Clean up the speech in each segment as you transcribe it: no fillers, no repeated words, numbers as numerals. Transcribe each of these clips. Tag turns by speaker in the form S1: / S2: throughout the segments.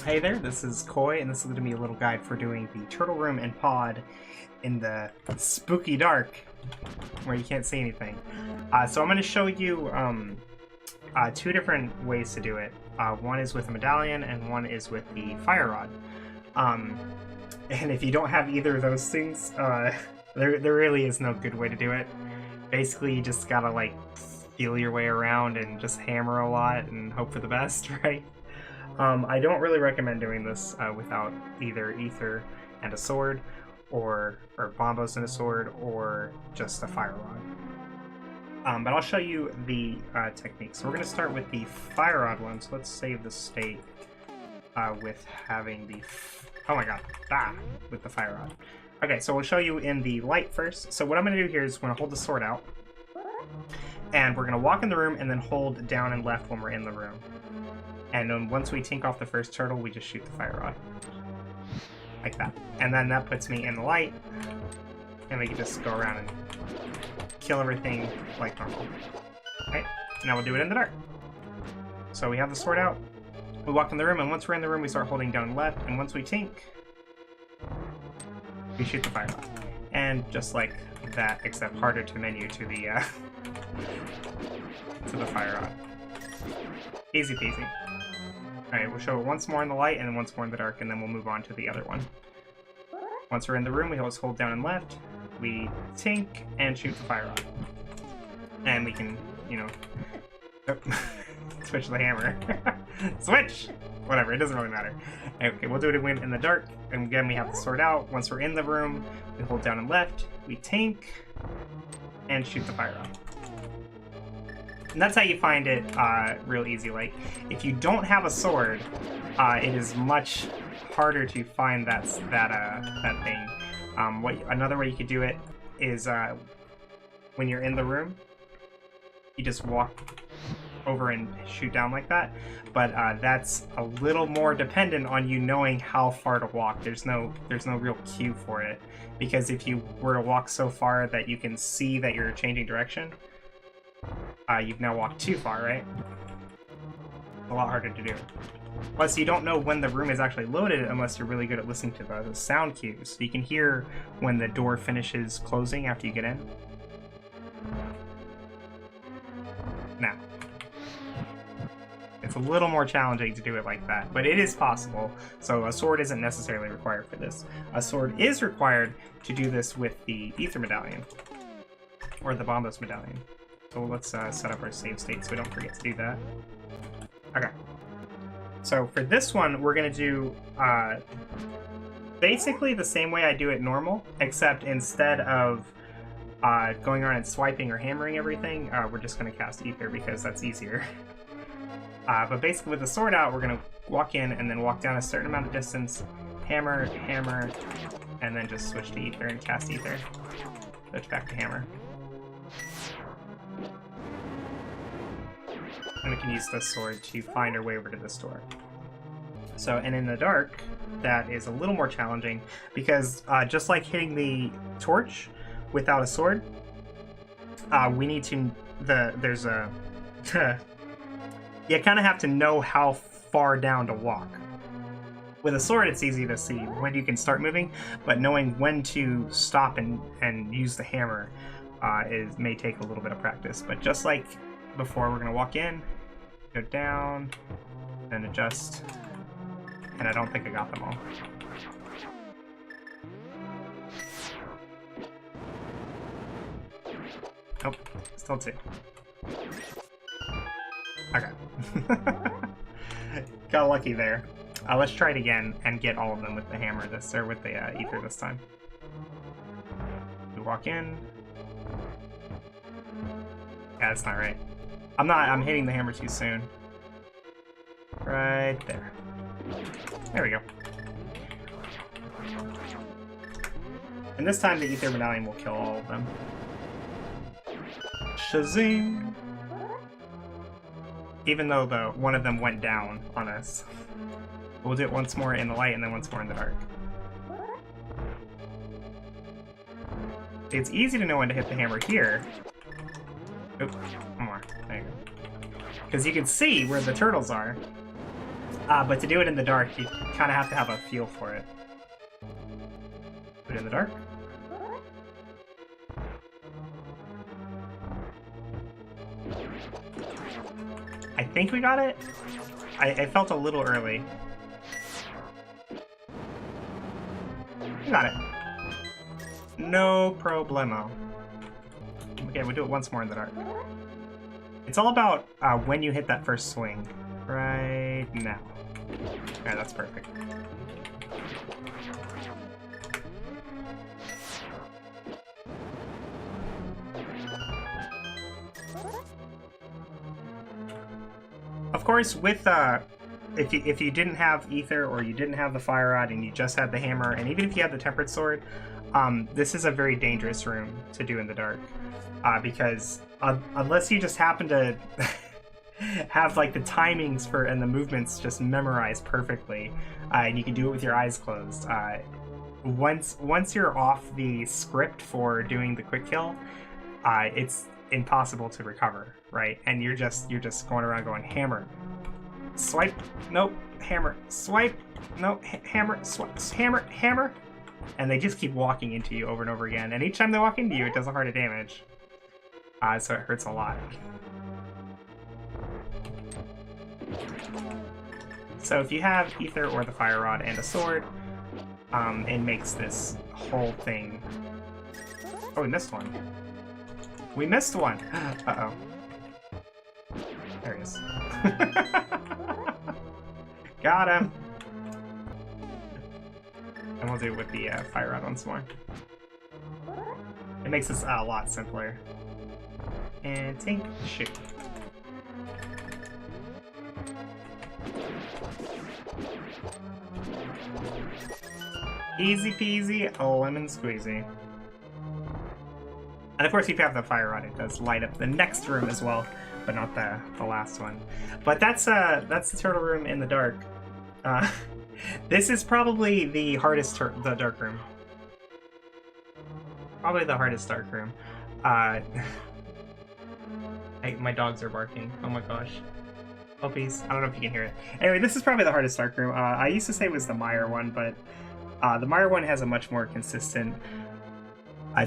S1: Hey there, this is Koi, and this is going to be a little guide for doing the turtle room and pod in the spooky dark, where you can't see anything. So I'm going to show you two different ways to do it. One is with a medallion, and one is with the fire rod. And if you don't have either of those things, there really is no good way to do it. Basically, you just gotta like feel your way around and just hammer a lot and hope for the best, right? I don't really recommend doing this without either ether and a sword, or bombos and a sword, or just a fire rod. But I'll show you the techniques. So we're going to start with the fire rod one. So let's save the state with having the... Oh my god. With the fire rod. Okay, so we'll show you in the light first. So what I'm going to do here is I'm going to hold the sword out. And we're going to walk in the room and then hold down and left when we're in the room. And then once we tink off the first turtle, we just shoot the fire rod. Like that. And then that puts me in the light. And we can just go around and kill everything like normal. Okay, now we'll do it in the dark. So we have the sword out. We walk in the room, and once we're in the room, we start holding down and left. And once we tink, we shoot the fire rod. And just like that, except harder to menu to the fire rod. Easy peasy. Alright, we'll show it once more in the light and then once more in the dark, and then we'll move on to the other one. Once we're in the room, we always hold down and left, we tink, and shoot the fire rod. And we can, you know... switch the hammer. Switch! Whatever, it doesn't really matter. Okay, we'll do it in the dark, and again we have the sword out. Once we're in the room, we hold down and left, we tink, and shoot the fire rod. And that's how you find it real easy. Like, if you don't have a sword, it is much harder to find that thing. Another way you could do it is when you're in the room, you just walk over and shoot down like that. But that's a little more dependent on you knowing how far to walk. There's no real cue for it, because if you were to walk so far that you can see that you're changing direction, you've now walked too far, right? A lot harder to do. Plus, you don't know when the room is actually loaded unless you're really good at listening to the sound cues. So you can hear when the door finishes closing after you get in. Now, it's a little more challenging to do it like that, but it is possible. So a sword isn't necessarily required for this. A sword is required to do this with the ether medallion, or the bombos medallion. So let's set up our save state so we don't forget to do that. Okay. So for this one, we're going to do basically the same way I do it normal, except instead of going around and swiping or hammering everything, we're just going to cast ether because that's easier. But basically with the sword out, we're going to walk in and then walk down a certain amount of distance, hammer, hammer, and then just switch to ether and cast ether. Switch back to hammer. And we can use the sword to find our way over to this door. So, and in the dark, that is a little more challenging, because just like hitting the torch without a sword, we need to, there's a, you kind of have to know how far down to walk. With a sword, it's easy to see when you can start moving, but knowing when to stop and use the hammer may take a little bit of practice. But just like before, we're going to walk in, go down, and adjust. And I don't think I got them all. Nope, still two. Okay. Got lucky there. Let's try it again and get all of them with the hammer or with the ether this time. We walk in. Yeah, that's not right. I'm hitting the hammer too soon. Right there. There we go. And this time the ether medallion will kill all of them. Shazing! Even though one of them went down on us. We'll do it once more in the light and then once more in the dark. It's easy to know when to hit the hammer here. Oops, one more. There you go. Because you can see where the turtles are. But to do it in the dark, you kind of have to have a feel for it. Put it in the dark. I think we got it. I felt a little early. We got it. No problemo. Okay, we'll do it once more in the dark. It's all about when you hit that first swing. Right now. Okay, that's perfect. Of course, with if you didn't have Ether or you didn't have the Fire Rod and you just had the hammer, and even if you had the Tempered Sword, this is a very dangerous room to do in the dark, because unless you just happen to have like the timings for and the movements just memorized perfectly, and you can do it with your eyes closed. Once you're off the script for doing the quick kill, it's impossible to recover, right? And you're just going around going hammer, swipe, nope, hammer, swipe, nope, hammer, swipe, hammer, hammer, and they just keep walking into you over and over again. And each time they walk into you, it does a heart of damage. So it hurts a lot. So if you have Ether or the Fire Rod and a sword, it makes this whole thing... Oh, we missed one. We missed one! Uh-oh. There he is. Got him! And we'll do it with the Fire Rod once more. It makes this a lot simpler. And tink, shoot. Easy peasy, lemon squeezy. And of course, if you have the Fire Rod, it does light up the next room as well, but not the last one. But that's the turtle room in the dark. This is probably the hardest the dark room. Probably the hardest dark room. My dogs are barking. Oh my gosh. Puppies. I don't know if you can hear it. Anyway, this is probably the hardest dark room. I used to say it was the Meyer one, but the Meyer one has a much more consistent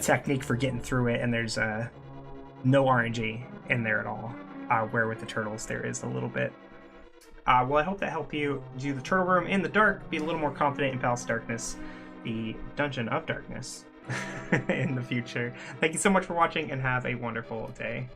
S1: technique for getting through it, and there's no RNG in there at all, where with the turtles there is a little bit. Well, I hope that helped you do the turtle room in the dark, be a little more confident in Palace of Darkness, the Dungeon of Darkness, in the future. Thank you so much for watching, and have a wonderful day.